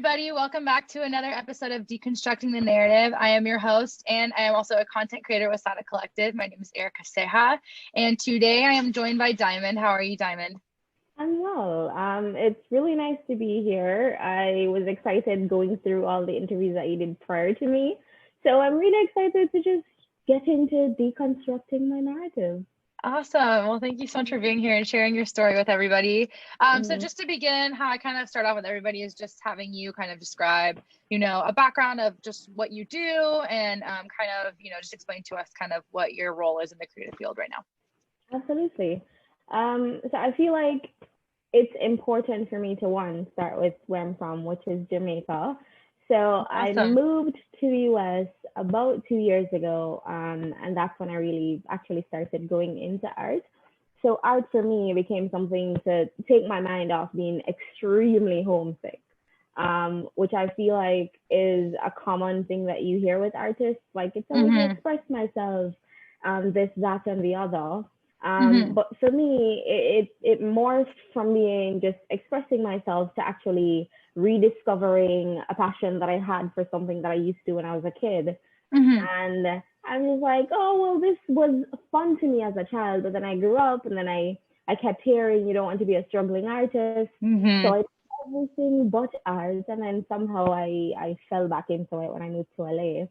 everybody. Welcome back to another episode of Deconstructing the Narrative. I am your host, and I am also a content creator with SADA Collective. My name is Erica Seja, and today I am joined by Diamond. How are you, Diamond? I'm well. It's really nice to be here. I was excited going through all the interviews that you did prior to me. So I'm really excited to just get into deconstructing my narrative. Awesome. Well, thank you so much for being here and sharing your story with everybody. So just to begin, how I kind of start off with everybody is just having you kind of describe, a background of just what you do and just explain to us kind of what your role is in the creative field right now. Absolutely. So I feel like it's important for me to start with where I'm from, which is Jamaica. So Awesome. I moved to the US about 2 years ago, and that's when I really actually started going into art. So art for me became something to take my mind off being extremely homesick, which I feel like is a common thing that you hear with artists. Like, it's always to express myself, this, that, and the other. But for me, it morphed from being just expressing myself to actually rediscovering a passion that I had for something that I used to when I was a kid. And I was like, oh, well, this was fun to me as a child. But then I grew up, and then I kept hearing, you don't want to be a struggling artist. So I did everything but art. And then somehow I fell back into it when I moved to LA.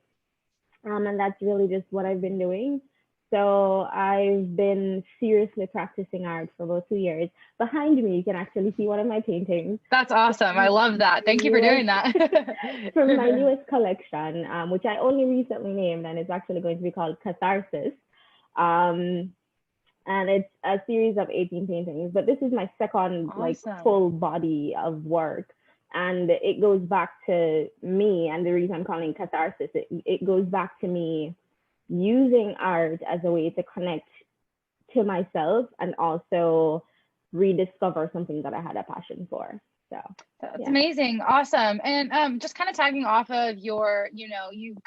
And that's really just what I've been doing. So I've been seriously practicing art for about 2 years. Behind me, you can actually see one of my paintings. That's awesome. I love that. Thank you for doing that. From my newest collection, which I only recently named, and it's actually going to be called Catharsis. And it's a series of 18 paintings, but this is my second full body of work. And it goes back to me, and the reason I'm calling it Catharsis, it goes back to me using art as a way to connect to myself and also rediscover something that I had a passion for. So that's amazing. Awesome. And just kind of tagging off of your, you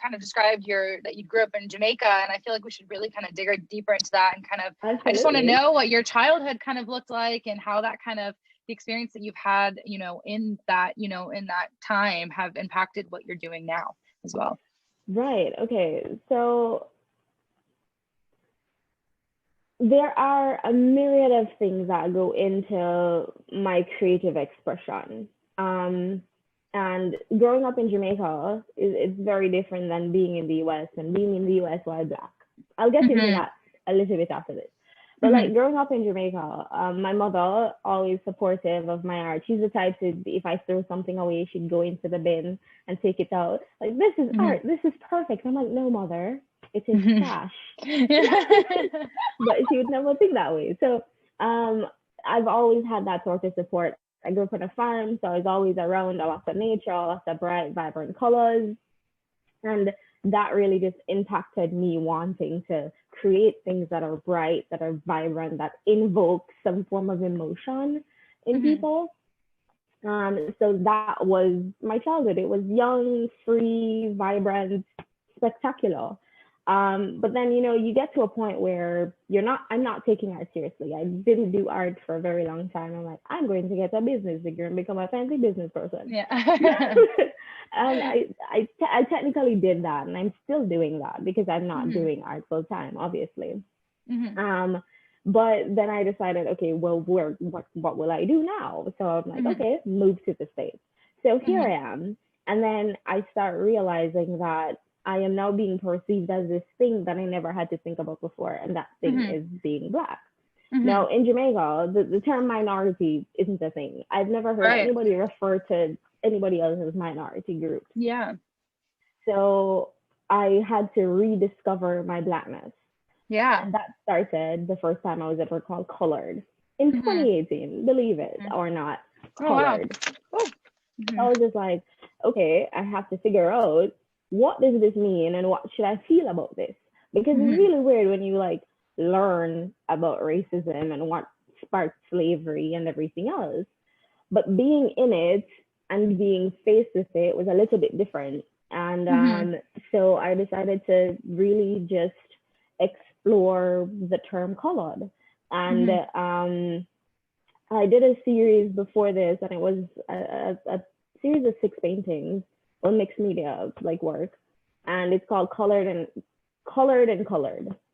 kind of described that you grew up in Jamaica, and I feel like we should really kind of dig deeper into that and kind of, Absolutely. I just want to know what your childhood kind of looked like and how that kind of the experience that you've had, in that time have impacted what you're doing now as well. Right. Okay. So there are a myriad of things that go into my creative expression. And growing up in Jamaica is very different than being in the US and being in the US while Black. I'll get into that a little bit after this. But like growing up in Jamaica, my mother, always supportive of my art. She's the type to, if I throw something away, she'd go into the bin and take it out. Like, this is art, this is perfect. I'm like, no, mother, it is trash. But she would never think that way. So I've always had that sort of support. I grew up on a farm, so I was always around a lot of nature, lots of bright, vibrant colors. And that really just impacted me wanting to create things that are bright, that are vibrant, that invoke some form of emotion in people. So that was my childhood. It was young, free, vibrant, spectacular. But then, you get to a point where I'm not taking art seriously. I didn't do art for a very long time. I'm like, I'm going to get a business degree and become a fancy business person. Yeah. And I technically did that, and I'm still doing that because I'm not doing art full time, obviously. But then I decided, okay, well, what will I do now? So I'm like, okay, move to the States. So here I am. And then I start realizing that I am now being perceived as this thing that I never had to think about before, and that thing is being Black. Now, in Jamaica, the term minority isn't a thing. I've never heard anybody refer to anybody else as minority group. Yeah. So I had to rediscover my Blackness. Yeah. And that started the first time I was ever called colored in 2018, believe it or not, colored. Oh, wow. I was just like, okay, I have to figure out, what does this mean and what should I feel about this? Because it's really weird when you learn about racism and what sparked slavery and everything else. But being in it and being faced with it was a little bit different. And so I decided to really just explore the term colored. And I did a series before this, and it was a series of 6 paintings or mixed media like work, and it's called Colored and Colored.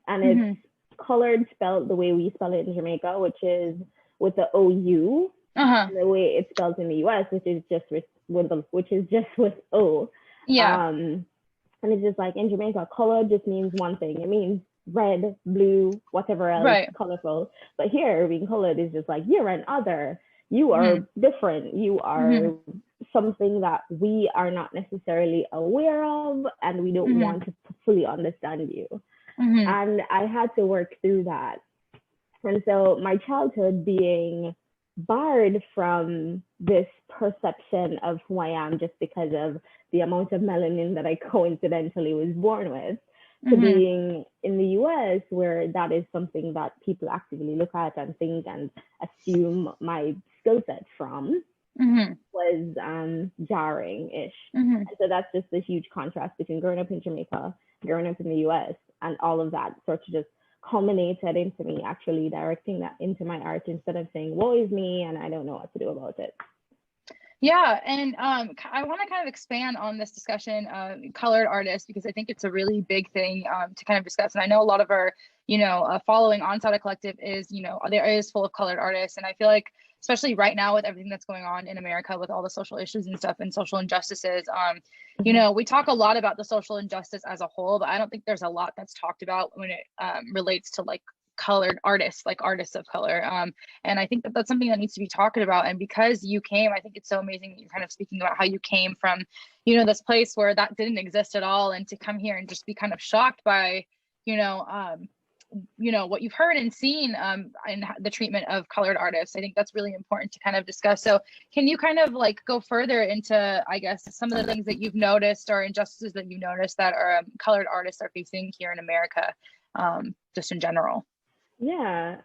And it's colored spelled the way we spell it in Jamaica, which is with the OU, and the way it's spelled in the US, which is just with O. Yeah. And it's just like in Jamaica, color just means one thing. It means red, blue, whatever else, colorful. But here, being colored is just like, you're an other. You are different. You are something that we are not necessarily aware of, and we don't want to fully understand you. And I had to work through that. And so my childhood being barred from this perception of who I am just because of the amount of melanin that I coincidentally was born with, to being in the US, where that is something that people actively look at and think and assume my skill set from, was jarring-ish. And so that's just a huge contrast between growing up in Jamaica, growing up in the US, and all of that sort of just culminated into me actually directing that into my art instead of saying, woe is me, and I don't know what to do about it. Yeah, and I want to kind of expand on this discussion of colored artists, because I think it's a really big thing to kind of discuss. And I know a lot of our, following on SADA Collective is, there is full of colored artists. And I feel like, especially right now with everything that's going on in America with all the social issues and stuff and social injustices, we talk a lot about the social injustice as a whole, but I don't think there's a lot that's talked about when it relates to like colored artists, like artists of color. And I think that that's something that needs to be talked about. And because you came, I think it's so amazing that you're kind of speaking about how you came from, this place where that didn't exist at all, and to come here and just be kind of shocked by, what you've heard and seen in the treatment of colored artists. I think that's really important to kind of discuss. So can you kind of like go further into, I guess, some of the things that you've noticed or injustices that you noticed that are colored artists are facing here in America, just in general? Yeah,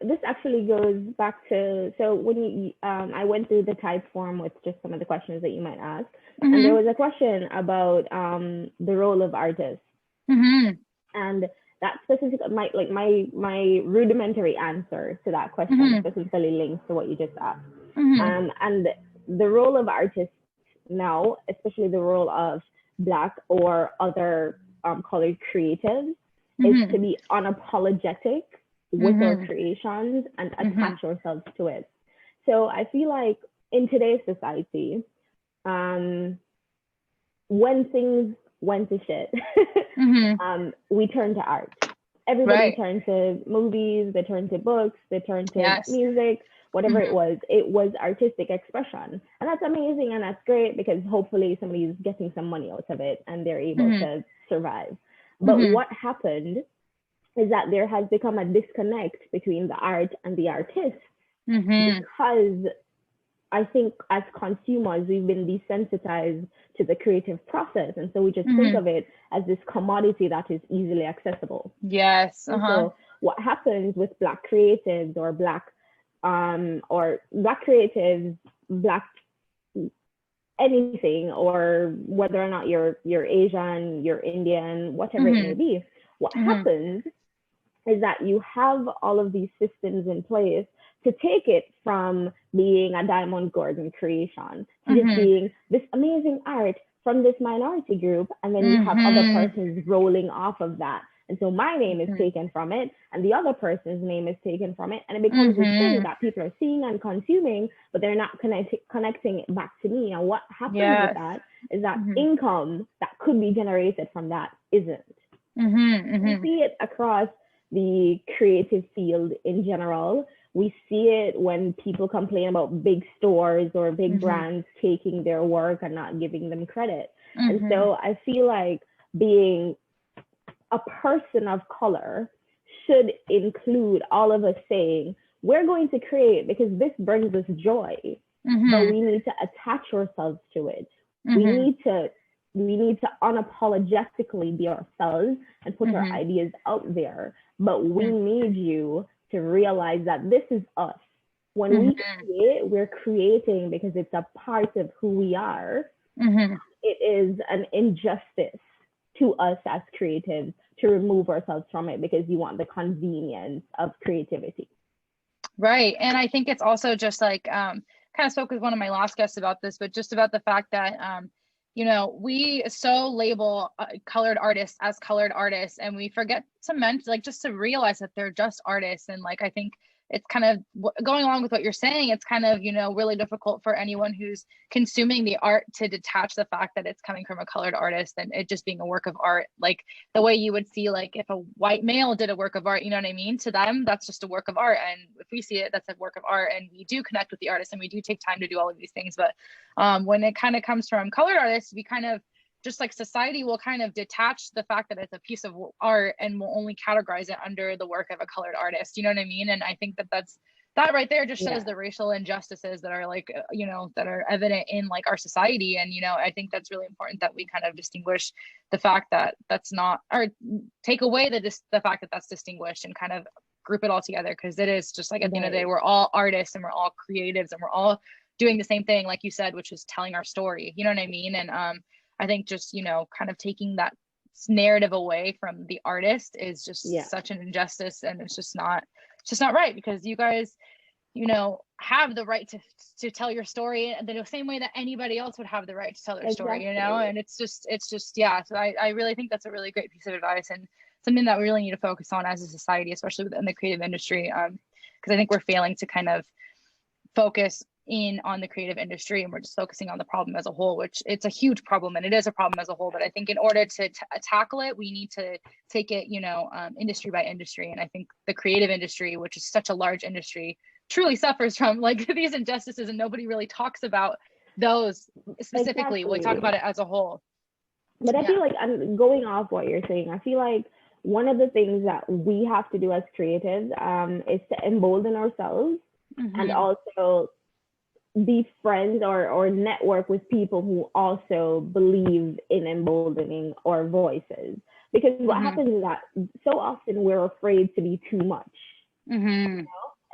this actually goes back to, so when I went through the type form with just some of the questions that you might ask, and there was a question about the role of artists, and that specific, my rudimentary answer to that question specifically links to what you just asked. And the role of artists now, especially the role of Black or other colored creatives, is to be unapologetic with our creations and attach ourselves to it. So I feel like in today's society, when things went to shit, we turn to art. Everybody turned to movies, they turned to books, they turned to music, whatever it was artistic expression. And that's amazing and that's great, because hopefully somebody's getting some money out of it and they're able to survive. But what happened is that there has become a disconnect between the art and the artist, because I think as consumers, we've been desensitized to the creative process. And so we just think of it as this commodity that is easily accessible. Yes. So what happens with Black creatives or Black creatives, Black anything, or whether or not you're Asian, you're Indian, whatever it may be, what happens is that you have all of these systems in place to take it from being a Dyamond Gordon creation to just being this amazing art from this minority group, and then you have other persons rolling off of that. And so my name is taken from it, and the other person's name is taken from it, and it becomes this thing that people are seeing and consuming, but they're not connecting it back to me. And what happens with that is that income that could be generated from that isn't. We see it across the creative field in general. We see it when people complain about big stores or big brands taking their work and not giving them credit. And so I feel like being a person of color should include all of us saying, we're going to create because this brings us joy, but we need to attach ourselves to it. We need to unapologetically be ourselves and put our ideas out there. But we need you to realize that this is us. When we create, we're creating because it's a part of who we are. It is an injustice to us as creatives to remove ourselves from it because you want the convenience of creativity. Right. And I think it's also just like, kind of spoke with one of my last guests about this, but just about the fact that, you know, we so label colored artists as colored artists, and we forget to just to realize that they're just artists. And like, I think it's kind of going along with what you're saying, it's kind of, you know, really difficult for anyone who's consuming the art to detach the fact that it's coming from a colored artist and it just being a work of art, like the way you would see, like if a white male did a work of art, you know what I mean? To them, that's just a work of art. And if we see it, that's a work of art, and we do connect with the artist and we do take time to do all of these things. But when it kind of comes from colored artists, we kind of just like society will kind of detach the fact that it's a piece of art and will only categorize it under the work of a colored artist. You know what I mean? And I think that that right there just shows the racial injustices that are like, you know, that are evident in like our society. And, you know, I think that's really important that we kind of distinguish the fact that that's not, or take away the fact that that's distinguished and kind of group it all together. Because it is just like at the end of the day, we're all artists and we're all creatives and we're all doing the same thing, like you said, which is telling our story. You know what I mean? And I think just, you know, kind of taking that narrative away from the artist is just such an injustice, and it's just not right, because you guys, you know, have the right to tell your story in the same way that anybody else would have the right to tell their story, you know. And it's just so I really think that's a really great piece of advice, and something that we really need to focus on as a society, especially within the creative industry, because I think we're failing to kind of focus in on the creative industry, and we're just focusing on the problem as a whole, which it's a huge problem, and it is a problem as a whole. But I think in order to tackle it, we need to take it, you know, industry by industry. And I think the creative industry, which is such a large industry, truly suffers from like these injustices, and nobody really talks about those specifically. We talk about it as a whole. But I feel like, I'm going off what you're saying, I feel like one of the things that we have to do as creatives is to embolden ourselves, and also be friends or network with people who also believe in emboldening our voices. Because what happens is that so often we're afraid to be too much, you know?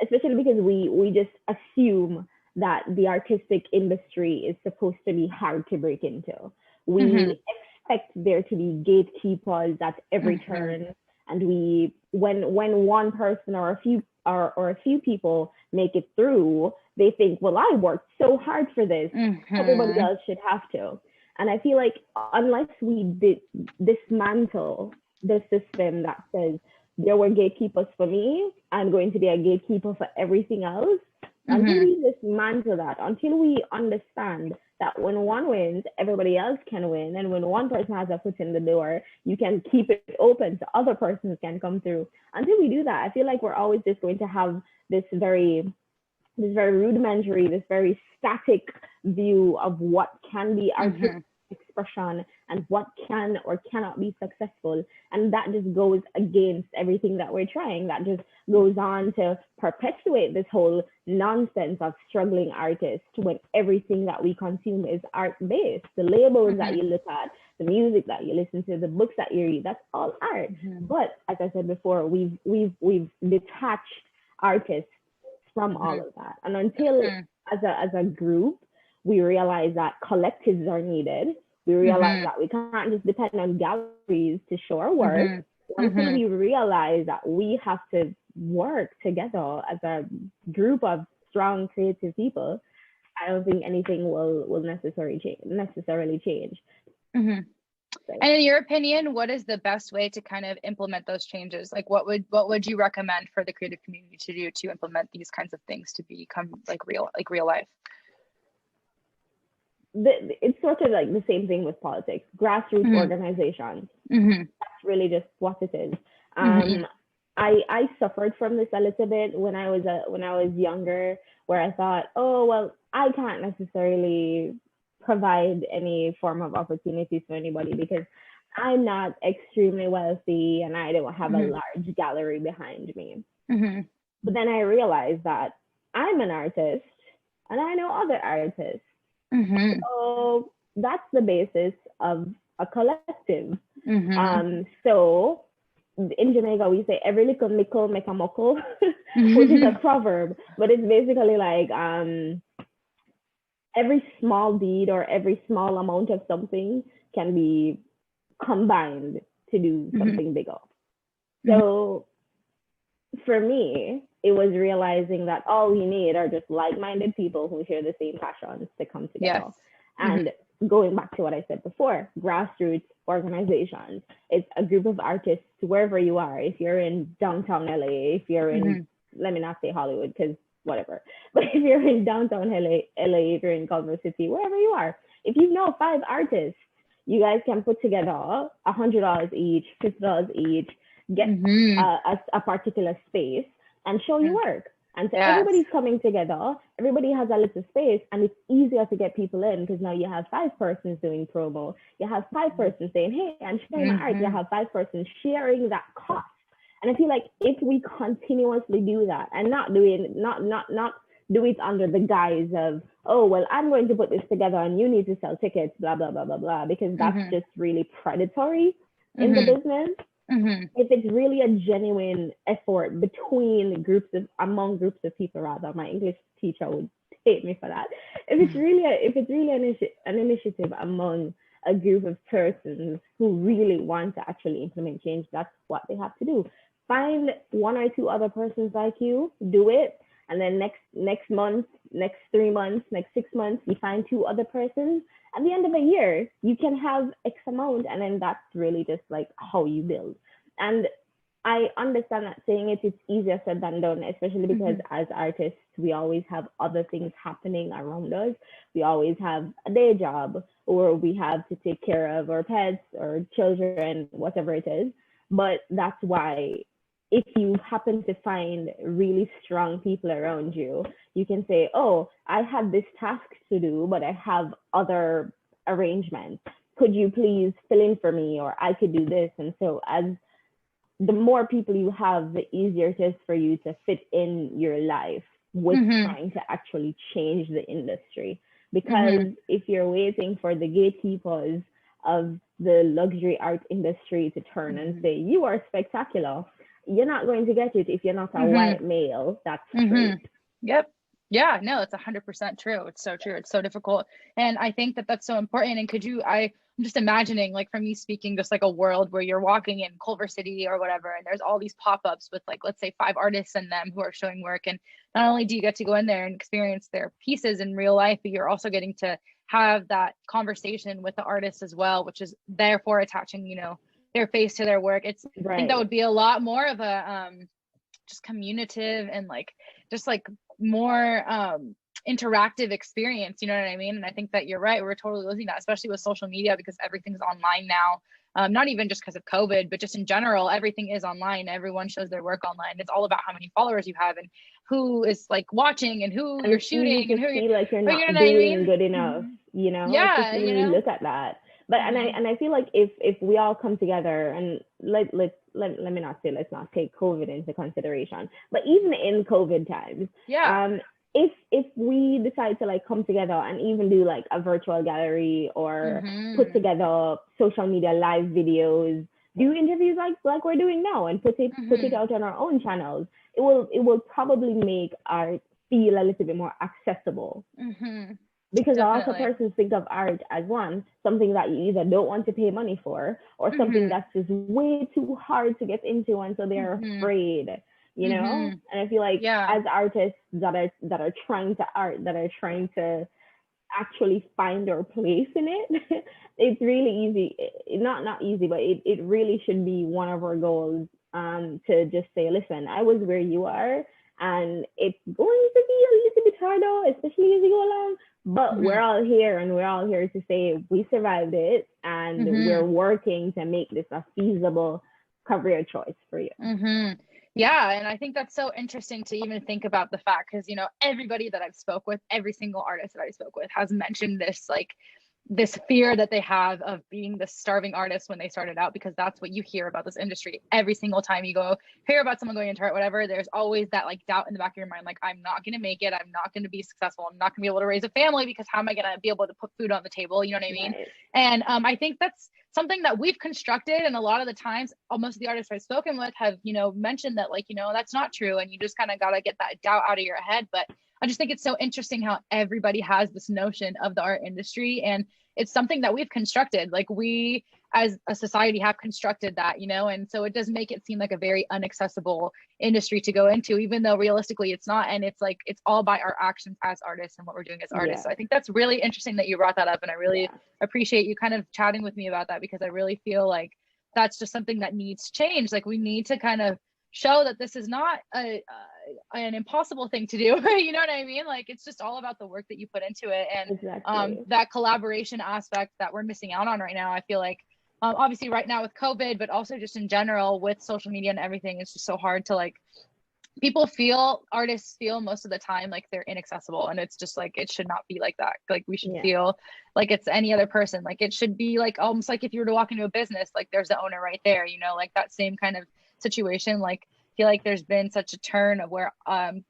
Especially because we just assume that the artistic industry is supposed to be hard to break into. We expect there to be gatekeepers at every turn, and when one person or a few people make it through, they think, well, I worked so hard for this, everybody else should have to. And I feel like unless we dismantle the system that says there were gatekeepers for me, I'm going to be a gatekeeper for everything else, until we dismantle that, until we understand that when one wins, everybody else can win, and when one person has a foot in the door, you can keep it open so other persons can come through. Until we do that, I feel like we're always just going to have this very rudimentary, this very static view of what can be artistic expression and what can or cannot be successful. And that just goes against everything that we're trying. That just goes on to perpetuate this whole nonsense of struggling artists, when everything that we consume is art-based. The labels that you look at, the music that you listen to, the books that you read, that's all art. But as I said before, we've detached artists from all of that. And until as a group, we realize that collectives are needed, we realize that we can't just depend on galleries to show our work, until we realize that we have to work together as a group of strong creative people, I don't think anything will necessarily change. And in your opinion, what is the best way to kind of implement those changes? Like what would you recommend for the creative community to do to implement these kinds of things to become like real life? It's sort of like the same thing with politics, grassroots organizations. That's really just what it is. I suffered from this a little bit when I was younger, where I thought, oh well, I can't necessarily provide any form of opportunities for anybody because I'm not extremely wealthy and I don't have a large gallery behind me. But then I realized that I'm an artist and I know other artists. So that's the basis of a collective. So in Jamaica, we say every little nickel make a muckle, which is a proverb, but it's basically like every small deed or every small amount of something can be combined to do something bigger. So for me, it was realizing that all we need are just like-minded people who share the same passions to come together. Yes. And going back to what I said before, grassroots organizations, it's a group of artists wherever you are. If you're in downtown LA, if you're in, let me not say Hollywood because whatever, but if you're in downtown LA, if you're in Culver City, wherever you are, if you know 5 artists, you guys can put together $100 each, $50 each, get a particular space and show your work. And so everybody's coming together, everybody has a little space, and it's easier to get people in because now you have 5 persons doing promo. You have 5 persons saying, hey, I'm sharing my art. You have 5 persons sharing that cost. And I feel like if we continuously do that and not do it under the guise of, oh, well, I'm going to put this together and you need to sell tickets, blah, blah, blah, blah, blah, because that's just really predatory in the business. If it's really a genuine effort among groups of people, rather, my English teacher would hate me for that. If it's really an initiative among a group of persons who really want to actually implement change, that's what they have to do. Find 1 or 2 other persons like you, do it, and then next month, next 3 months, next 6 months, you find 2 other persons. At the end of a year, you can have X amount, and then that's really just like how you build. And I understand that saying it's easier said than done, especially because as artists, we always have other things happening around us. We always have a day job, or we have to take care of our pets or children, whatever it is. But that's why if you happen to find really strong people around you, you can say, oh, I had this task to do, but I have other arrangements. Could you please fill in for me? Or I could do this. And so as the more people you have, the easier it is for you to fit in your life with trying to actually change the industry. Because if you're waiting for the gatekeepers of the luxury art industry to turn and say, you are spectacular, you're not going to get it if you're not a white male. That's true. Yep. Yeah, no, it's 100% true. It's so true. It's so difficult. And I think that that's so important. And I'm just imagining, like, from you speaking, just like a world where you're walking in Culver City or whatever, and there's all these pop-ups with, like, let's say 5 artists in them who are showing work. And not only do you get to go in there and experience their pieces in real life, but you're also getting to have that conversation with the artist as well, which is therefore attaching, their face to their work. I think that would be a lot more of a just communicative and just more interactive experience, you know what I mean? And I think that you're right, we're totally losing that, especially with social media, because everything's online now. Not even just because of COVID, but just in general, everything is online. Everyone shows their work online. It's all about how many followers you have and who is watching and who you're shooting and who you're like you're not doing good enough, Yeah, you look at that. But and I feel like if we all come together and let me not say let's not take COVID into consideration, but even in COVID times, if we decide to come together and even do a virtual gallery or put together social media live videos, do interviews like we're doing now and put it out on our own channels, it will probably make art feel a little bit more accessible. Because a lot of persons think of art as something that you either don't want to pay money for or something that's just way too hard to get into, and so they're afraid, And I feel like as artists that are trying to actually find their place in it, it's really easy. Not easy, but it really should be one of our goals to just say, listen, I was where you are, and it's going to be a little bit harder, especially as you go along. But we're all here, and we're all here to say we survived it, and we're working to make this a feasible career choice for you. Yeah, and I think that's so interesting to even think about the fact, because everybody that I've spoke with, every single artist that I spoke with has mentioned this fear that they have of being the starving artist when they started out, because that's what you hear about this industry every single time you go hear about someone going into art, whatever. There's always that doubt in the back of your mind, I'm not going to make it, I'm not going to be successful, I'm not going to be able to raise a family, because how am I going to be able to put food on the table, you know what I mean? Right. And I think that's something that we've constructed, and a lot of the times most of the artists I've spoken with have mentioned that that's not true, and you just kind of got to get that doubt out of your head. But I just think it's so interesting how everybody has this notion of the art industry, and it's something that we've constructed. Like we as a society have constructed that, you know, and so it does make it seem like a very inaccessible industry to go into, even though realistically it's not. And it's like, it's all by our actions as artists and what we're doing as artists. So I think that's really interesting that you brought that up. And I really appreciate you kind of chatting with me about that, because I really feel like that's just something that needs to change. Like we need to kind of show that this is not an impossible thing to do. You know what I mean? Like it's just all about the work that you put into it, and that collaboration aspect that we're missing out on right now. I feel like obviously right now with COVID, but also just in general with social media and everything, it's just so hard to like, artists feel most of the time like they're inaccessible, and it's just like, it should not be like that. Like we should feel like it's any other person. Like it should be like almost like if you were to walk into a business, like there's the owner right there, you know, like that same kind of situation. Like I feel like there's been such a turn of where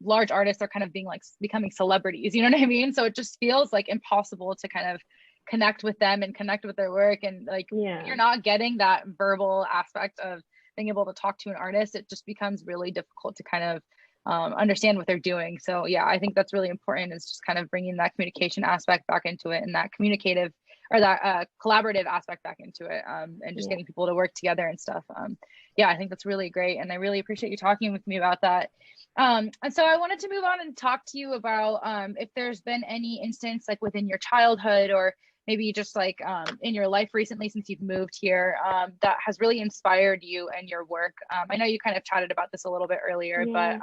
large artists are kind of being like becoming celebrities, you know what I mean? So it just feels like impossible to kind of connect with them and connect with their work, and like you're not getting that verbal aspect of being able to talk to an artist. It just becomes really difficult to kind of understand what they're doing. So yeah, I think that's really important, is just kind of bringing that communication aspect back into it, and that communicative or that collaborative aspect back into it, and just getting people to work together and stuff. Yeah, I think that's really great, and I really appreciate you talking with me about that. And so I wanted to move on and talk to you about if there's been any instance like within your childhood, or maybe just like in your life recently since you've moved here, that has really inspired you and your work. I know you kind of chatted about this a little bit earlier, but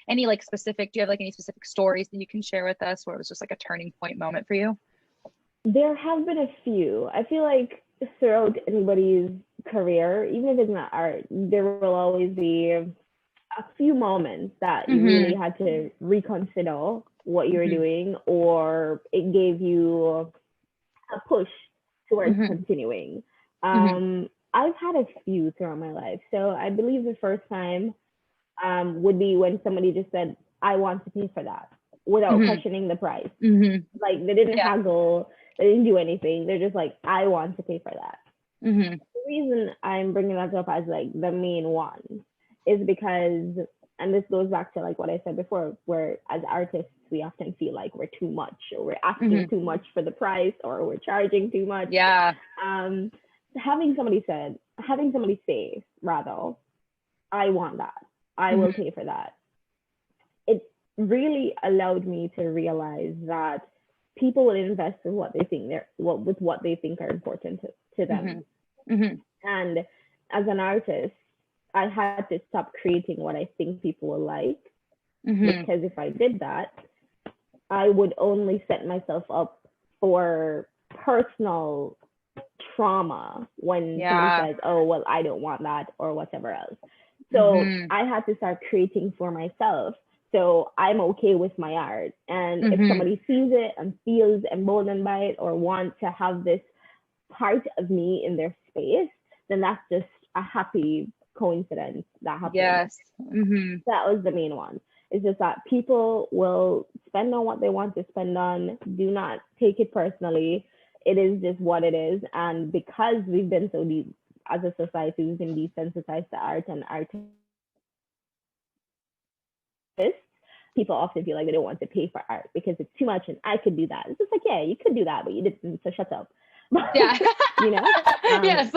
any like specific, do you have like any specific stories that you can share with us where it was just like a turning point moment for you? There have been a few. I feel like throughout anybody's career, even if it's not art, there will always be a few moments that you really had to reconsider what you're doing, or it gave you a push towards continuing. I've had a few throughout my life. So I believe the first time would be when somebody just said, I want to pay for that, without questioning the price. Like they didn't haggle, they didn't do anything. They're just like, I want to pay for that. The reason I'm bringing that up as like the main one is because, and this goes back to like what I said before, where as artists, we often feel like we're too much, or we're asking too much for the price, or we're charging too much. Having somebody say, rather, I want that, I will pay for that. It really allowed me to realize that people will invest in what they think what they think are important to them. And as an artist, I had to stop creating what I think people will like, because if I did that, I would only set myself up for personal trauma when somebody says, oh, well, I don't want that, or whatever else. So I had to start creating for myself, so I'm okay with my art. And if somebody sees it and feels emboldened by it, or want to have this part of me in their space, then that's just a happy coincidence that happened. That was the main one. It's just that people will spend on what they want to spend on. Do not take it personally. It is just what it is. And because we've been so deep as a society, we've been desensitized to art and artists, people often feel like they don't want to pay for art because it's too much and I could do that. It's just like, yeah, you could do that, but you didn't, so shut up. You know? Yes.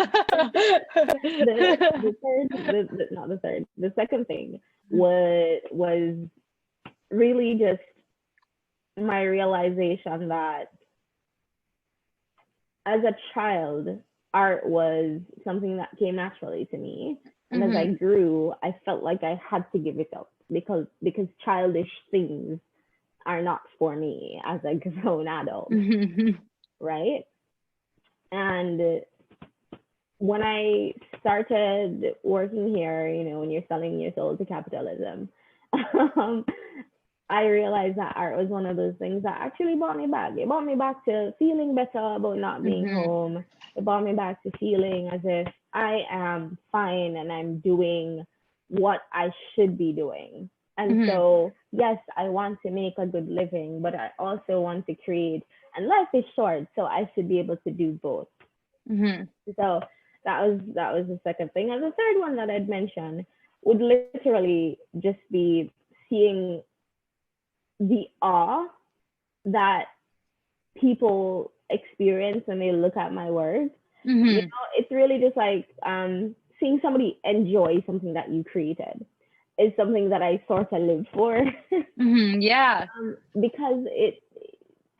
The second thing was really just my realization that as a child, art was something that came naturally to me. And as I grew, I felt like I had to give it up because childish things are not for me as a grown adult, right? And when I started working here, you know, when you're selling your soul to capitalism, I realized that art was one of those things that actually brought me back. It brought me back to feeling better about not being home. It brought me back to feeling as if I am fine and I'm doing what I should be doing. And so, yes, I want to make a good living, but I also want to create. And life is short, so I should be able to do both. So that was the second thing. And the third one that I'd mention would literally just be seeing the awe that people experience when they look at my work. You know, it's really just like seeing somebody enjoy something that you created is something that I sort of live for. Yeah. Because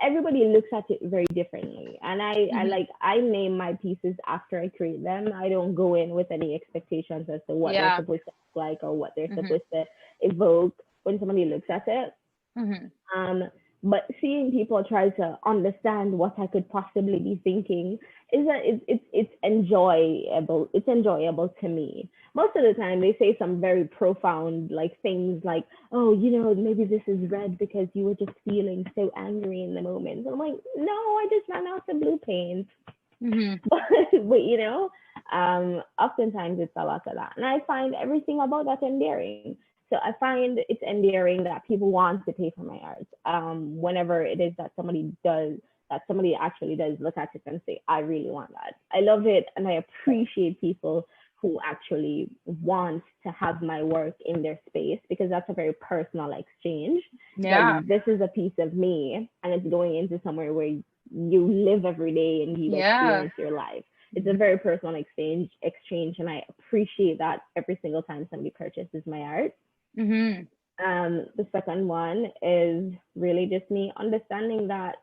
everybody looks at it very differently, and I name my pieces after I create them. I don't go in with any expectations as to what they're supposed to look like or what they're supposed to evoke when somebody looks at it. But seeing people try to understand what I could possibly be thinking is that it's enjoyable. It's enjoyable to me. Most of the time they say some very profound like things like, oh, you know, maybe this is red because you were just feeling so angry in the moment. And I'm like, no, I just ran out of blue paint. But you know, oftentimes it's a lot of that. And I find everything about that endearing. So I find it's endearing that people want to pay for my art. Whenever it is that somebody actually does look at it and say, I really want that. I love it, and I appreciate people who actually want to have my work in their space, because that's a very personal exchange. Yeah. Like, this is a piece of me, and it's going into somewhere where you live every day and you experience your life. It's a very personal exchange, and I appreciate that every single time somebody purchases my art. The second one is really just me understanding that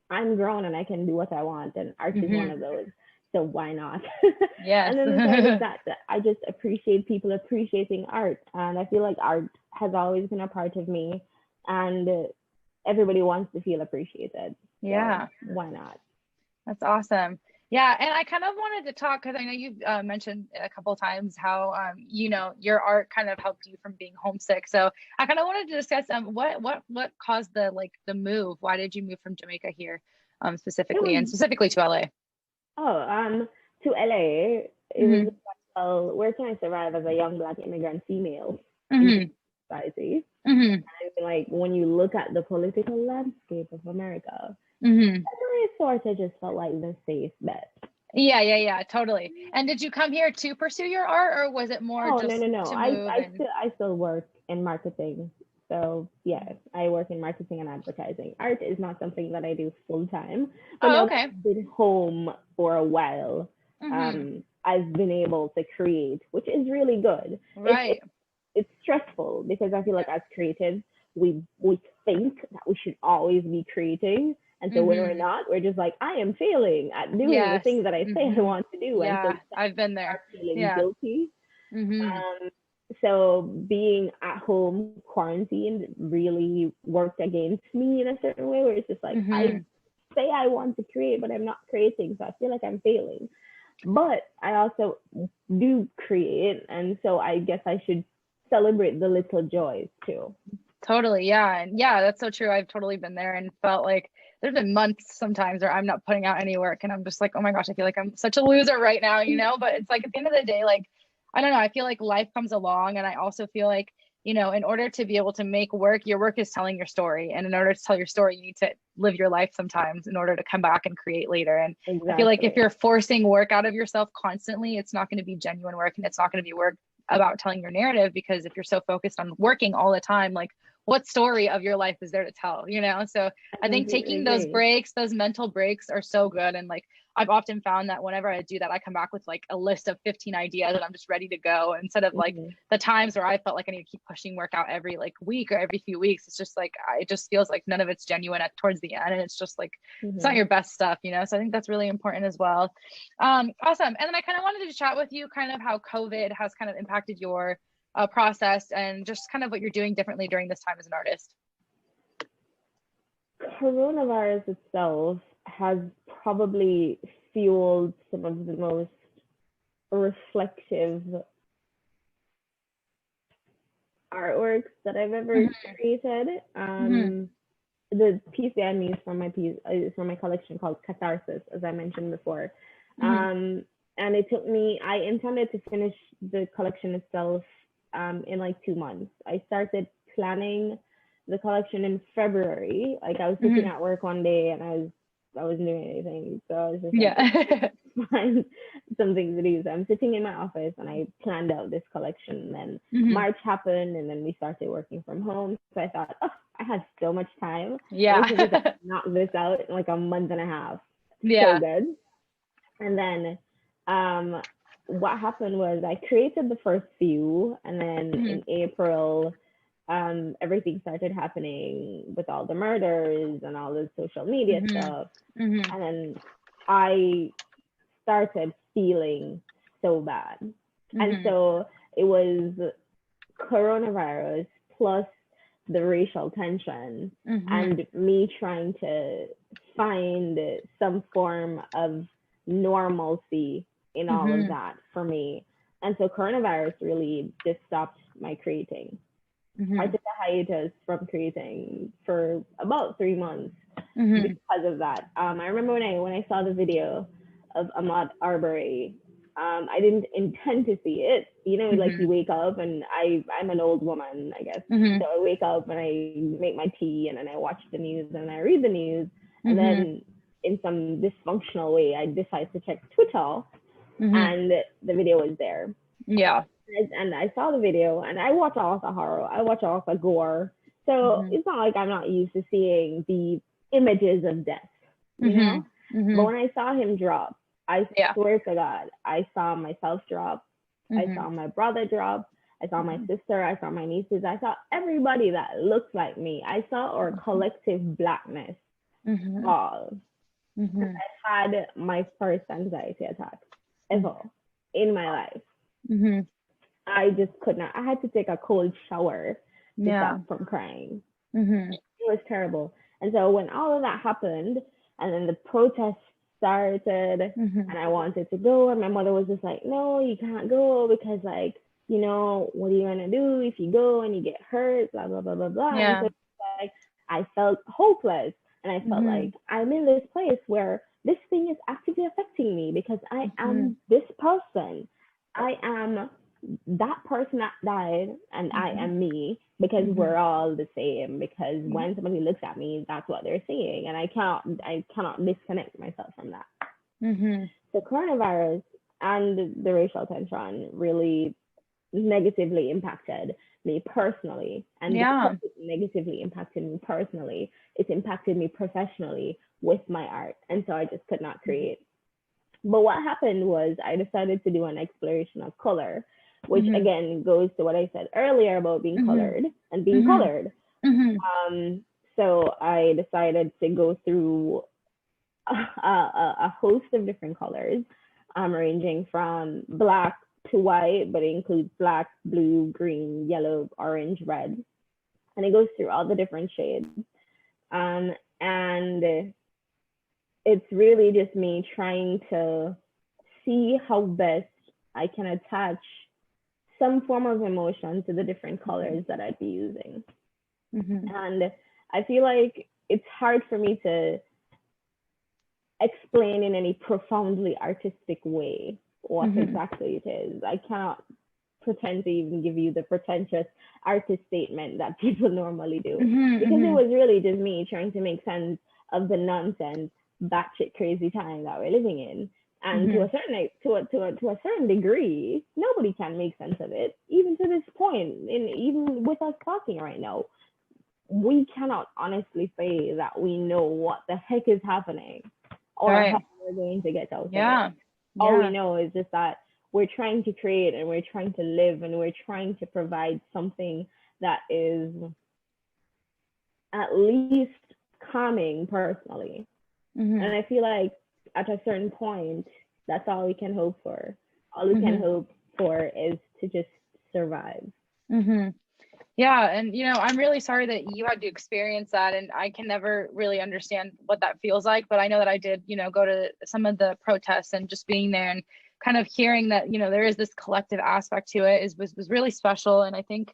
I'm grown and I can do what I want, and art is one of those. So why not? Yes. And then the third is that I just appreciate people appreciating art, and I feel like art has always been a part of me, and everybody wants to feel appreciated. Yeah. So why not? That's awesome. Yeah, and I kind of wanted to talk, because I know you've mentioned a couple of times how you know, your art kind of helped you from being homesick. So I kind of wanted to discuss what caused the move. Why did you move from Jamaica here specifically, and specifically to LA? Oh, to LA, it was where can I survive as a young Black immigrant female in society? And like, when you look at the political landscape of America, it sort of just felt like the safe bet. Yeah, totally. And did you come here to pursue your art, or was it more no. to move? I still work in marketing. So yeah, I work in marketing and advertising. Art is not something that I do full time. But now that I've been home for a while, I've been able to create, which is really good. Right. It's stressful because I feel like as creatives, we think that we should always be creating. And so when we're not, we're just like, I am failing at doing the things that I say I want to do. Yeah, and so I've been there. Feeling guilty. So being at home quarantined really worked against me in a certain way, where it's just like, I say I want to create, but I'm not creating. So I feel like I'm failing. But I also do create. And so I guess I should celebrate the little joys too. Totally. Yeah. And yeah, that's so true. I've totally been there and felt like there's been months sometimes where I'm not putting out any work and I'm just like, oh my gosh, I feel like I'm such a loser right now, you know? But it's like, at the end of the day, like, I don't know, I feel like life comes along, and I also feel like, you know, in order to be able to make work, your work is telling your story. And in order to tell your story, you need to live your life sometimes in order to come back and create later. And I feel like if you're forcing work out of yourself constantly, it's not going to be genuine work, and it's not going to be work about telling your narrative, because if you're so focused on working all the time, like, what story of your life is there to tell, you know? So I think taking those breaks, those mental breaks, are so good. And like, I've often found that whenever I do that, I come back with like a list of 15 ideas and I'm just ready to go, instead of like the times where I felt like I need to keep pushing work out every like week or every few weeks. It's just like, it just feels like none of it's genuine towards the end. And it's just like, it's not your best stuff, you know? So I think that's really important as well. Awesome. And then I kind of wanted to chat with you kind of how COVID has kind of impacted your process, and just kind of what you're doing differently during this time as an artist. Coronavirus itself has probably fueled some of the most reflective artworks that I've ever created. The piece that I used from my collection called Catharsis, as I mentioned before. And it took me, I intended to finish the collection itself in like 2 months. I started planning the collection in February. Like, I was sitting at work one day and I wasn't doing anything. So I was just like, find something to do. So I'm sitting in my office and I planned out this collection. And then March happened, and then we started working from home. So I thought, oh, I had so much time. I could just knock this out in like a month and a half. Yeah. So good. And then what happened was I created the first few, and then in April, everything started happening with all the murders and all the social media stuff. And then I started feeling so bad. And so it was coronavirus plus the racial tension and me trying to find some form of normalcy in all of that for me. And so coronavirus really just stopped my creating. I took a hiatus from creating for about 3 months because of that. I remember when I saw the video of Ahmaud Arbery, I didn't intend to see it. You know, like you wake up, and I'm an old woman, I guess. So I wake up and I make my tea, and then I watch the news and I read the news. And then in some dysfunctional way, I decide to check Twitter, and the video was there. Yeah. And I saw the video, and I watch all the horror. I watch all the gore. So it's not like I'm not used to seeing the images of death, you know? But when I saw him drop, I swear to God, I saw myself drop. I saw my brother drop. I saw my sister. I saw my nieces. I saw everybody that looks like me. I saw our collective blackness fall. I had my first anxiety attack ever in my life. I just could not. I had to take a cold shower to stop from crying. It was terrible. And so when all of that happened, and then the protests started, and I wanted to go, and my mother was just like, no, you can't go, because, like, you know, what are you gonna do if you go and you get hurt, blah blah blah blah blah. And so, like, I felt hopeless, and I felt like I'm in this place where this thing is actively affecting me, because I am this person. I am that person that died, and I am me, because we're all the same, because when somebody looks at me, that's what they're seeing, and I cannot disconnect myself from that. The coronavirus and the racial tension really negatively impacted me personally, and because it negatively impacted me personally, it impacted me professionally with my art, and so I just could not create. But what happened was I decided to do an exploration of color, which again goes to what I said earlier about being colored and being colored. So I decided to go through a host of different colors, ranging from black to white, but it includes black, blue, green, yellow, orange, red, and it goes through all the different shades. And it's really just me trying to see how best I can attach some form of emotion to the different colors that I'd be using. And I feel like it's hard for me to explain in any profoundly artistic way what exactly it is. I cannot pretend to even give you the pretentious artist statement that people normally do, because it was really just me trying to make sense of the nonsense, batshit crazy time that we're living in. And to a certain degree, nobody can make sense of it. Even to this point, even with us talking right now, we cannot honestly say that we know what the heck is happening, or how we're going to get out of it. All we know is just that we're trying to create, and we're trying to live, and we're trying to provide something that is at least calming personally. And I feel like at a certain point, that's all we can hope for. All we can hope for is to just survive. Yeah. And, you know, I'm really sorry that you had to experience that. And I can never really understand what that feels like. But I know that I did, you know, go to some of the protests, and just being there and kind of hearing that, you know, there is this collective aspect to it was really special. And I think,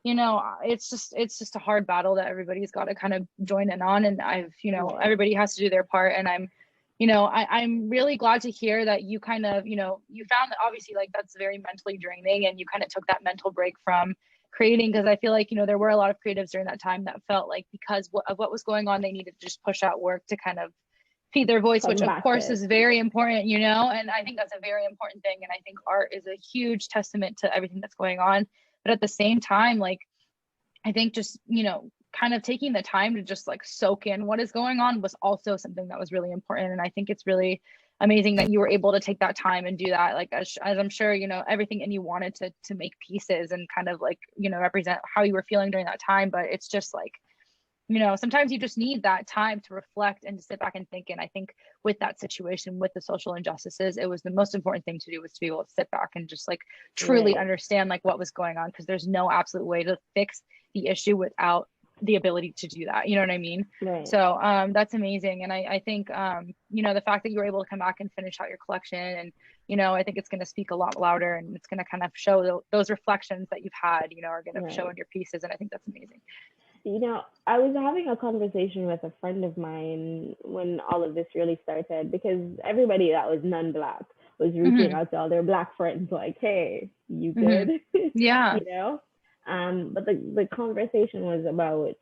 you know, it's just a hard battle that everybody's got to kind of join in on. And everybody has to do their part. And I'm really glad to hear that you kind of, you know, you found that obviously, like, that's very mentally draining, and you kind of took that mental break from creating, because I feel like, you know, there were a lot of creatives during that time that felt like because of what was going on, they needed to just push out work to kind of feed their voice, which of course is very important, you know, and I think that's a very important thing. And I think art is a huge testament to everything that's going on. But at the same time, like, I think just, you know, kind of taking the time to just like soak in what is going on was also something that was really important. And I think it's really amazing that you were able to take that time and do that. Like, as I'm sure, you know, everything in you wanted to make pieces and kind of like, you know, represent how you were feeling during that time. But it's just like, you know, sometimes you just need that time to reflect and to sit back and think. And I think with that situation, with the social injustices, it was the most important thing to do, was to be able to sit back and just like truly understand like what was going on, because there's no absolute way to fix the issue without the ability to do that. You know what I mean? Right. So that's amazing. And I think, you know, the fact that you were able to come back and finish out your collection, and, you know, I think it's going to speak a lot louder, and it's going to kind of show those reflections that you've had, you know, are going to show in your pieces. And I think that's amazing. You know, I was having a conversation with a friend of mine when all of this really started, because everybody that was non-Black was reaching out to all their Black friends like, hey, you good? Yeah. You know? But the conversation was about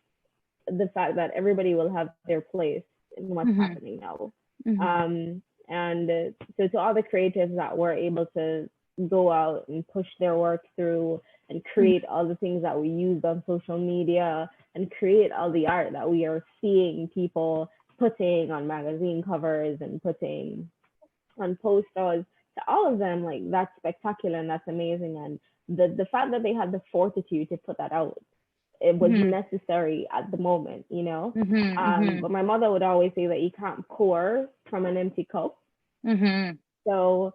the fact that everybody will have their place in what's happening now. And so to all the creatives that were able to go out and push their work through and create all the things that we used on social media and create all the art that we are seeing people putting on magazine covers and putting on posters, to all of them, like, that's spectacular and that's amazing. And the fact that they had the fortitude to put that out, it was necessary at the moment, you know? But my mother would always say that you can't pour from an empty cup. So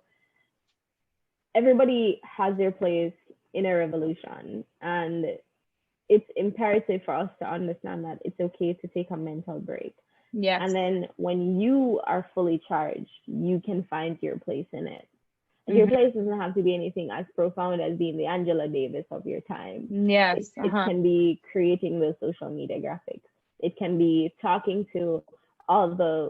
everybody has their place in a revolution, and it's imperative for us to understand that it's okay to take a mental break. Yes. And then when you are fully charged, you can find your place in it. And your place doesn't have to be anything as profound as being the Angela Davis of your time. Yes. It can be creating those social media graphics. It can be talking to all the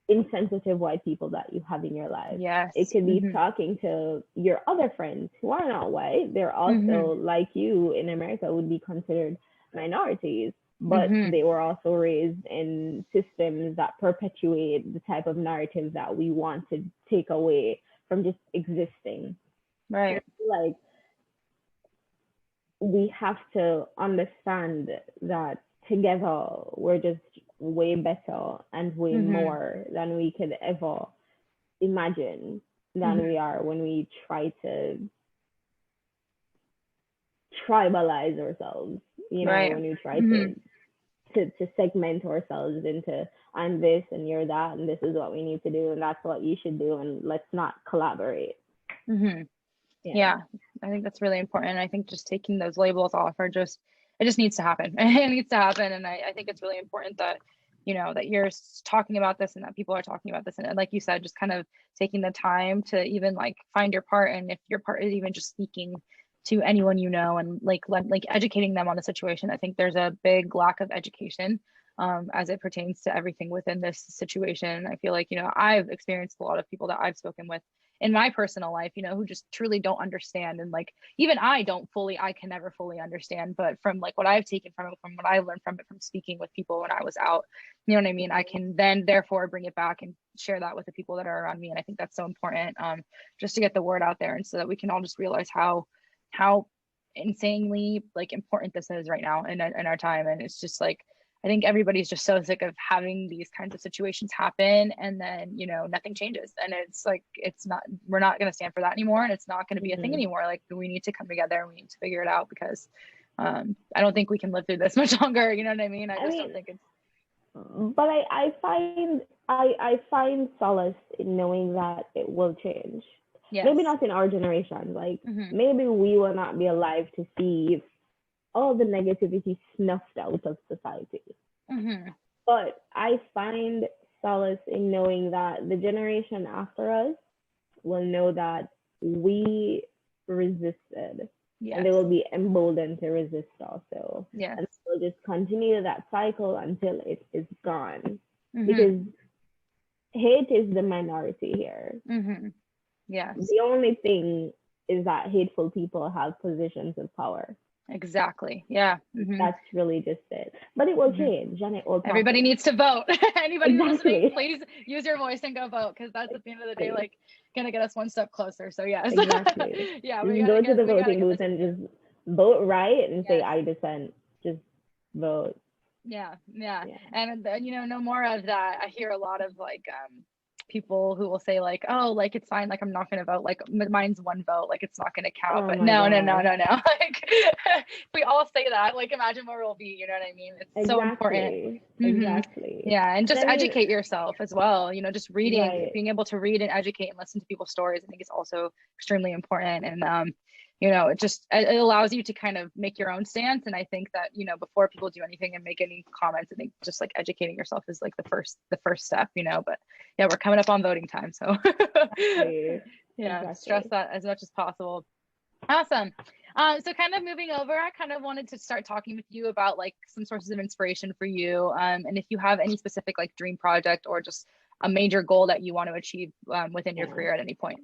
insensitive white people that you have in your life. Yes. It could be talking to your other friends who are not white. They're also, like you in America, would be considered minorities, but they were also raised in systems that perpetuate the type of narratives that we want to take away from just existing. Right. Like, we have to understand that together we're just way better and way more than we could ever imagine than we are when we try to tribalize ourselves, you know, when we try to segment ourselves into, I'm this and you're that, and this is what we need to do and that's what you should do, and let's not collaborate. Yeah, I think that's really important. And I think just taking those labels off it just needs to happen. It needs to happen. And I think it's really important that, you know, that you're talking about this and that people are talking about this. And like you said, just kind of taking the time to even like find your part. And if your part is even just speaking to anyone, you know, and like educating them on the situation. I think there's a big lack of education as it pertains to everything within this situation. I feel like, you know, I've experienced a lot of people that I've spoken with in my personal life, you know, who just truly don't understand. And like, even I can never fully understand, but from like what I've taken from it, from what I learned from it, from speaking with people when I was out, you know what I mean? I can then therefore bring it back and share that with the people that are around me. And I think that's so important, just to get the word out there, and so that we can all just realize how insanely like important this is right now in our time. And it's just like, I think everybody's just so sick of having these kinds of situations happen, and then, you know, nothing changes. And it's like, we're not going to stand for that anymore. And it's not going to be a thing anymore. Like, we need to come together and we need to figure it out, because I don't think we can live through this much longer. You know what I mean? I don't think it's. But I find solace in knowing that it will change. Yes. Maybe not in our generation. Like, maybe we will not be alive to see all the negativity snuffed out of society. But I find solace in knowing that the generation after us will know that we resisted. Yes. And they will be emboldened to resist also. Yes. And we'll just continue that cycle until it is gone. Because hate is the minority here. Yes. The only thing is that hateful people have positions of power. Exactly. Yeah. That's really just it. But it will change, and it will. Everybody needs to vote. Anybody listening, please use your voice and go vote, because that's at the end of the day, like, gonna get us one step closer. So yes. Yeah. We go to the voting booth and just vote right and say I dissent. Just vote. Yeah. And no more of that. I hear a lot of like people who will say like, oh, like it's fine, like I'm not gonna vote, like mine's one vote, like it's not gonna count. But no. Like if we all say that, like imagine where we'll be, you know what I mean? It's so important. Exactly. Yeah, and just educate yourself as well, just reading, right. being able to read and educate and listen to people's stories, I think is also extremely important. And it allows you to kind of make your own stance. And I think that, before people do anything and make any comments, I think just like educating yourself is like the first step, but yeah, we're coming up on voting time. So stress that as much as possible. Awesome. So kind of moving over, I kind of wanted to start talking with you about like some sources of inspiration for you. And if you have any specific like dream project or just a major goal that you want to achieve within your career at any point.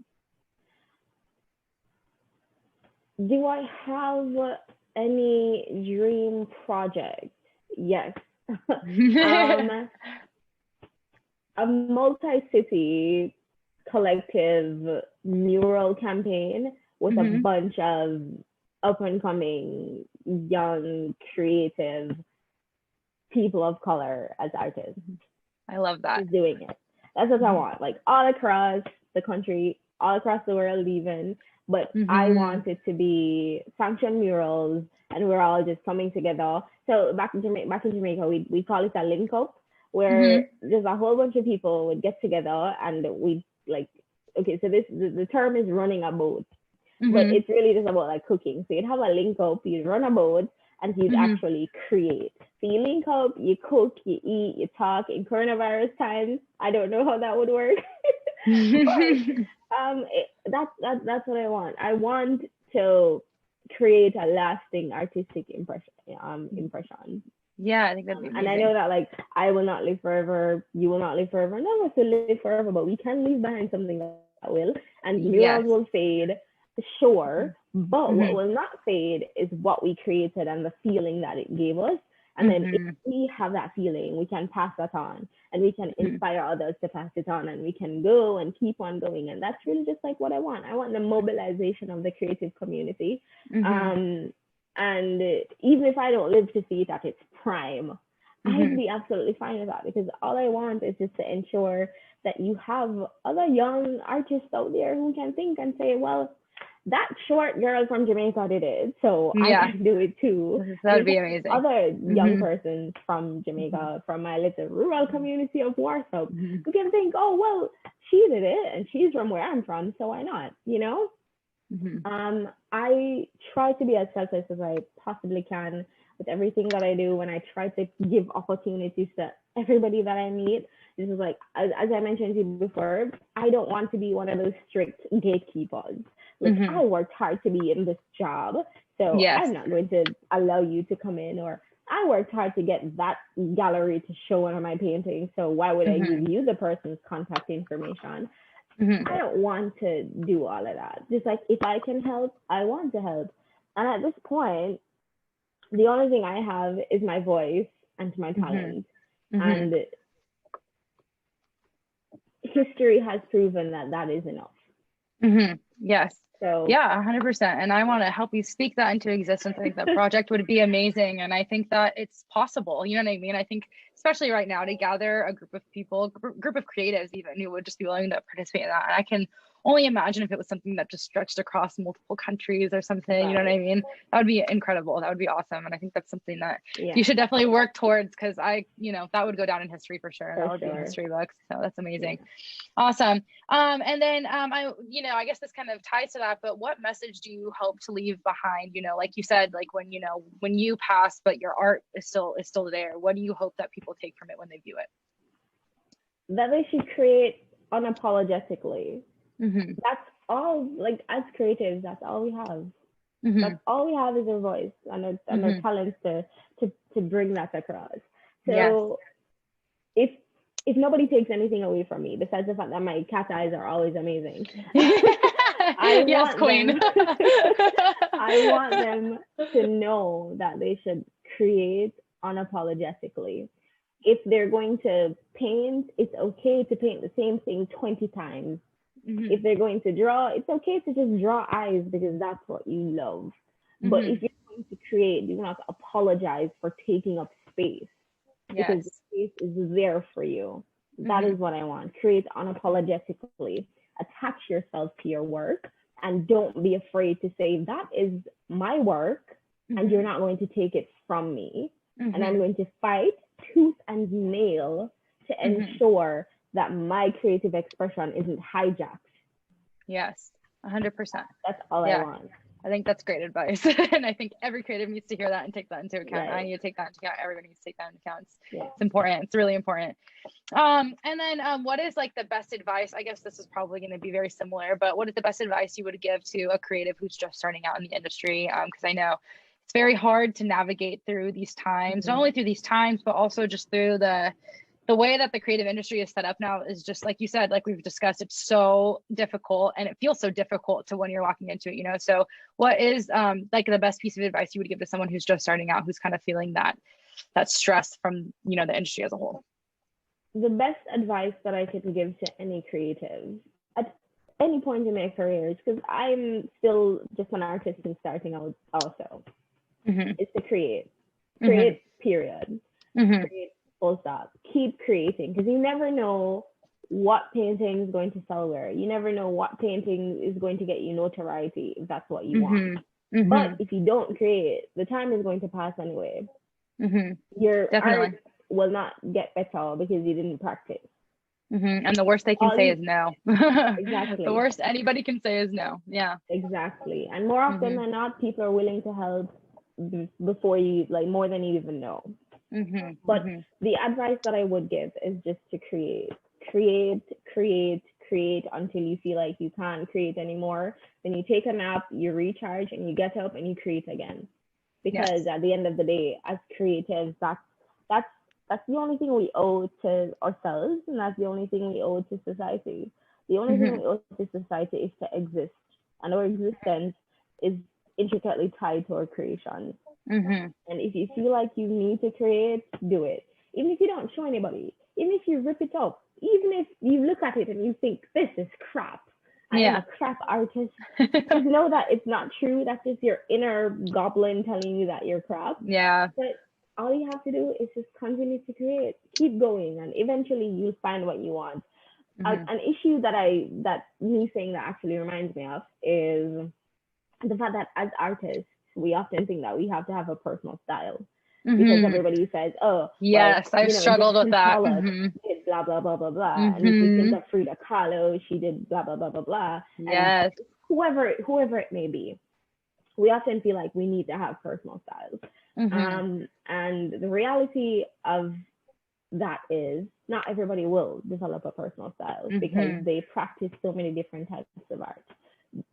Do I have any dream project? Yes. A multi-city collective mural campaign with a bunch of up-and-coming, young, creative people of color as artists. I love that. Just doing it. That's what I want. Like all across the country, all across the world even. But I want it to be sanctioned murals, and we're all just coming together. So back in Jamaica, we call it a link up, where there's a whole bunch of people would get together, and we like, okay, so the term is running a boat, but it's really just about like cooking. So you'd have a link up, you'd run a boat, and you'd actually create. So you link up, you cook, you eat, you talk. In coronavirus times, I don't know how that would work. That's what I want. I want to create a lasting artistic impression. Yeah, I think that'd be amazing. And I know that like I will not live forever, you will not live forever, none of us will live forever, but we can leave behind something that will. And murals will fade, sure, but what will not fade is what we created and the feeling that it gave us. And then if we have that feeling, we can pass that on, and we can inspire others to pass it on, and we can go and keep on going. And that's really just like what I want. I want the mobilization of the creative community. And even if I don't live to see it at its prime, I'd be absolutely fine with that, because all I want is just to ensure that you have other young artists out there who can think and say, well, that short girl from Jamaica did it, so I can do it too. That'd be amazing. Other young persons from Jamaica, from my little rural community of Warsaw, who can think, oh, well, she did it, and she's from where I'm from, so why not, I try to be as selfless as I possibly can with everything that I do, and I try to give opportunities to everybody that I meet. This is like, as I mentioned to you before, I don't want to be one of those strict gatekeepers. Like, I worked hard to be in this job, so I'm not going to allow you to come in, or I worked hard to get that gallery to show one of my paintings, so why would I give you the person's contact information? I don't want to do all of that. Just like, if I can help, I want to help. And at this point, the only thing I have is my voice and my talent. And history has proven that that is enough. Yes. So yeah, 100%. And I want to help you speak that into existence. I think that project would be amazing. And I think that it's possible. You know what I mean? I think, especially right now, to gather a group of people, group of creatives even, who would just be willing to participate in that. And I can only imagine if it was something that just stretched across multiple countries or something, you know what I mean? That would be incredible. That would be awesome. And I think that's something that you should definitely work towards, because that would go down in history for sure. That would be in history books. So that's amazing. Awesome. And then I guess this kind of ties to that, but what message do you hope to leave behind? Like you said, like when you pass, but your art is still there. What do you hope that people take from it when they view it? That they should create unapologetically. That's all. Like, as creatives, that's all we have. That's all we have is our voice and our talents to bring that across. So if nobody takes anything away from me, besides the fact that my cat eyes are always amazing, I want them to know that they should create unapologetically. If they're going to paint, it's okay to paint the same thing 20 times. If they're going to draw, it's okay to just draw eyes, because that's what you love. But if you're going to create, do not apologize for taking up space, because the space is there for you. That is what I want. Create unapologetically. Attach yourself to your work, and don't be afraid to say, that is my work, and you're not going to take it from me. And I'm going to fight tooth and nail to ensure that my creative expression isn't hijacked. Yes, 100%. That's all I want. I think that's great advice. And I think every creative needs to hear that and take that into account. I need to take that into account. Everybody needs to take that into account. It's important. It's really important. And then what is like the best advice? I guess this is probably going to be very similar, but what is the best advice you would give to a creative who's just starting out in the industry? Because I know it's very hard to navigate through these times, not only through these times, but also just through the way that the creative industry is set up now is just like you said, like we've discussed, it's so difficult, and it feels so difficult to when you're walking into it, you know? So what is like the best piece of advice you would give to someone who's just starting out, who's kind of feeling that stress from, you know, the industry as a whole? The best advice that I could give to any creative at any point in their careers, because I'm still just an artist and starting out also, is to create, period. Create, full stop. Keep creating, because you never know what painting is going to sell where. You never know what painting is going to get you notoriety, if that's what you want. But if you don't create, the time is going to pass anyway. Your art will not get better because you didn't practice. And the worst they can say is no. Exactly. The worst anybody can say is no. Yeah. Exactly. And more often than not, people are willing to help before you, like, more than you even know. But the advice that I would give is just to create until you feel like you can't create anymore. Then you take a nap, you recharge, and you get up and you create again. Because at the end of the day, as creatives, that's the only thing we owe to ourselves, and that's the only thing we owe to society. The only thing we owe to society is to exist, and our existence is intricately tied to our creation. And if you feel like you need to create, do it. Even if you don't show anybody, even if you rip it up, even if you look at it and you think, this is crap, I am a crap artist, just know that it's not true. That's just your inner goblin telling you that you're crap. But all you have to do is just continue to create, keep going, and eventually you'll find what you want. An issue that me saying that actually reminds me of is the fact that as artists, we often think that we have to have a personal style, because everybody says, oh, yes, I've struggled with that. Did blah, blah, blah, blah, blah. And if you think of Frida Kahlo, she did blah, blah, blah, blah, blah. Yes. And whoever it may be, we often feel like we need to have personal styles. And the reality of that is not everybody will develop a personal style because they practice so many different types of art.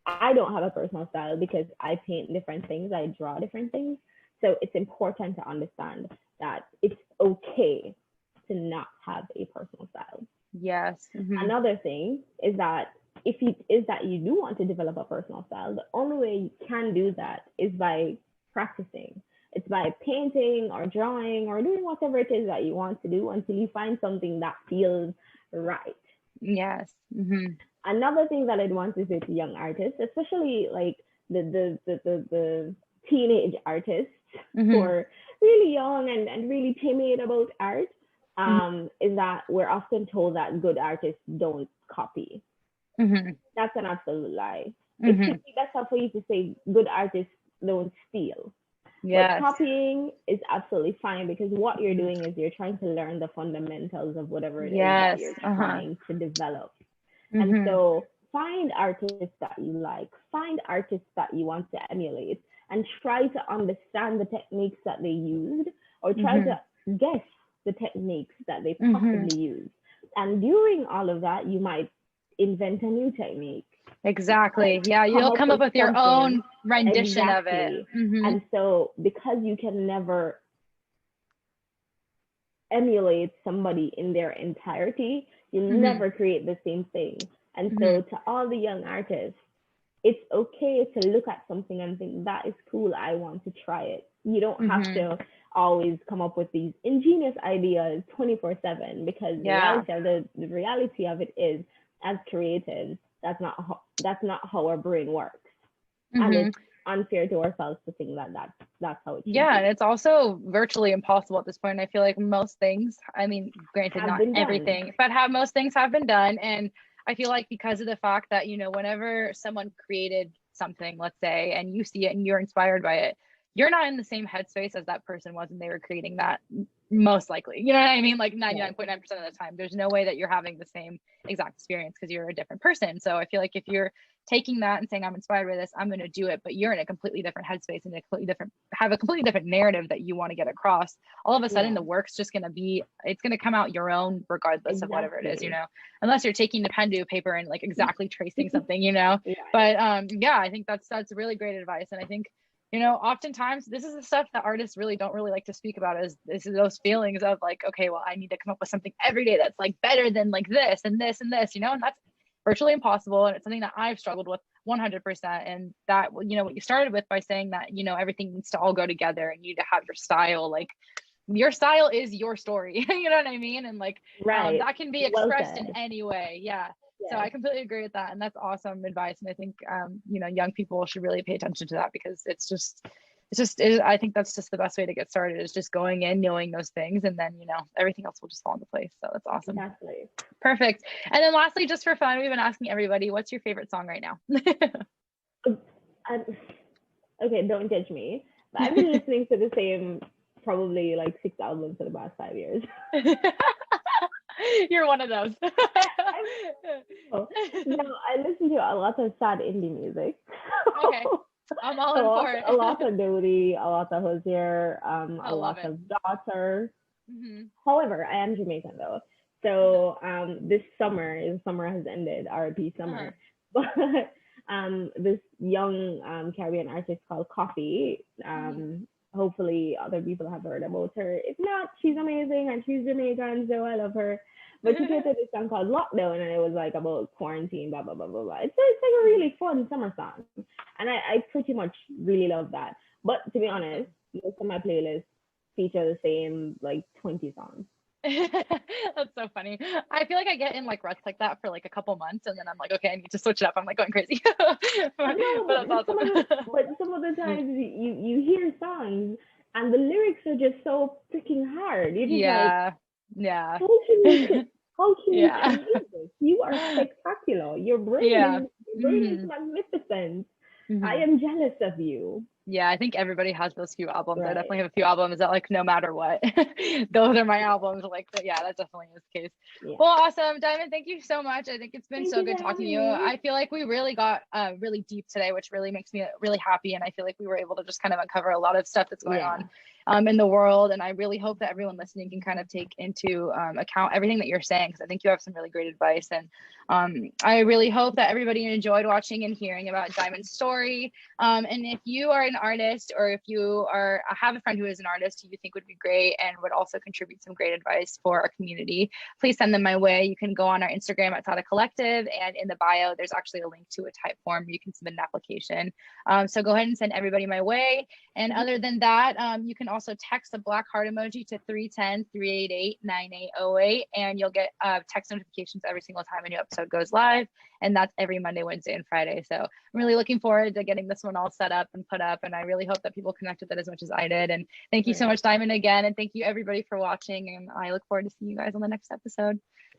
I don't have a personal style because I paint different things, I draw different things. So it's important to understand that it's okay to not have a personal style. Yes. Another thing is that you do want to develop a personal style, the only way you can do that is by practicing. It's by painting or drawing or doing whatever it is that you want to do until you find something that feels right. Yes. Another thing that I'd want to say to young artists, especially like the teenage artists who are really young and really timid about art, is that we're often told that good artists don't copy. That's an absolute lie. It should be better for you to say good artists don't steal. But copying is absolutely fine, because what you're doing is you're trying to learn the fundamentals of whatever it is that you're trying to develop. And so find artists that you like, find artists that you want to emulate, and try to understand the techniques that they used, or try to guess the techniques that they possibly used. And during all of that, you might invent a new technique. Exactly. Yeah, you'll come up with your own rendition of it. And so because you can never emulate somebody in their entirety, you never create the same thing. And so to all the young artists, it's okay to look at something and think, that is cool, I want to try it. You don't have to always come up with these ingenious ideas 24/7, because the reality of it is, as creatives, that's not how our brain works. And it's unfair to ourselves to think that that's how it should Yeah, be. and it's also virtually impossible at this point. I feel like most things, I mean, granted, Have not been done. everything, but most things have been done. And I feel like because of the fact that, you know, whenever someone created something, let's say, and you see it and you're inspired by it, you're not in the same headspace as that person was when they were creating that, most likely. You know what I mean? Like 99.9% of the time, there's no way that you're having the same exact experience because you're a different person. So I feel like if you're taking that and saying, I'm inspired by this, I'm going to do it, but you're in a completely different headspace and have a completely different narrative that you want to get across, all of a sudden the work's just going to be, it's going to come out your own regardless of whatever it is, you know, unless you're taking the pen to paper and like exactly tracing something, you know. But yeah, I think that's really great advice. And I think, you know, oftentimes this is the stuff that artists don't really like to speak about, is those feelings of like, okay, well, I need to come up with something every day that's like better than like this and this and this, you know, and that's virtually impossible. And it's something that I've struggled with 100%. And that, you know, what you started with by saying that, you know, everything needs to all go together and you need to have your style, like your style is your story, you know what I mean? And like, that can be expressed in any way. Yeah. So I completely agree with that. And that's awesome advice. And I think, you know, young people should really pay attention to that, because I think that's just the best way to get started, is just going in, knowing those things. And then, you know, everything else will just fall into place. So that's awesome. Exactly. Perfect. And then lastly, just for fun, we've been asking everybody, what's your favorite song right now? Okay, don't judge me. But I've been listening to the same, probably like 6 albums for the past 5 years. You're one of those. No, I listen to a lot of sad indie music. Okay, I'm all in for it. A lot of Dodie, a lot of Hosier, a lot of Daughter. However, I am Jamaican though. So this summer has ended, R.I.P. summer. But this young Caribbean artist called Coffee, hopefully other people have heard about her. If not, she's amazing and she's Jamaican, so I love her. But she created this song called Lockdown, and it was like about quarantine, blah, blah, blah, blah, blah. It's like a really fun summer song. And I pretty much really love that. But to be honest, most of my playlists feature the same like 20 songs. That's so funny. I feel like I get in like ruts like that for like a couple months, and then I'm like, okay, I need to switch it up. I'm like going crazy. But that's awesome. But some of the times you hear songs and the lyrics are just so freaking hard. You're just like, how can you do this? You are spectacular. Your brain is magnificent. I am jealous of you. Yeah, I think everybody has those few albums. I definitely have a few albums that like no matter what, those are my albums. Like, but yeah, that definitely is the case. Well, awesome, Diamond. Thank you so much. I think it's been so good talking to you. I feel like we really got really deep today, which really makes me really happy. And I feel like we were able to just kind of uncover a lot of stuff that's going on in the world. And I really hope that everyone listening can kind of take into account everything that you're saying, because I think you have some really great advice. And I really hope that everybody enjoyed watching and hearing about Diamond's story. And if you are an artist, or if you have a friend who is an artist who you think would be great and would also contribute some great advice for our community, please send them my way. You can go on our Instagram at SADA Collective, and in the bio, there's actually a link to a type form where you can submit an application. So go ahead and send everybody my way. And other than that, you can also text the black heart emoji to 310-388-9808, and you'll get text notifications every single time a new episode goes live. And that's every Monday, Wednesday, and Friday. So I'm really looking forward to getting this one all set up and put up. And I really hope that people connect with it as much as I did. And thank you so much, Diamond, again. And thank you everybody for watching. And I look forward to seeing you guys on the next episode.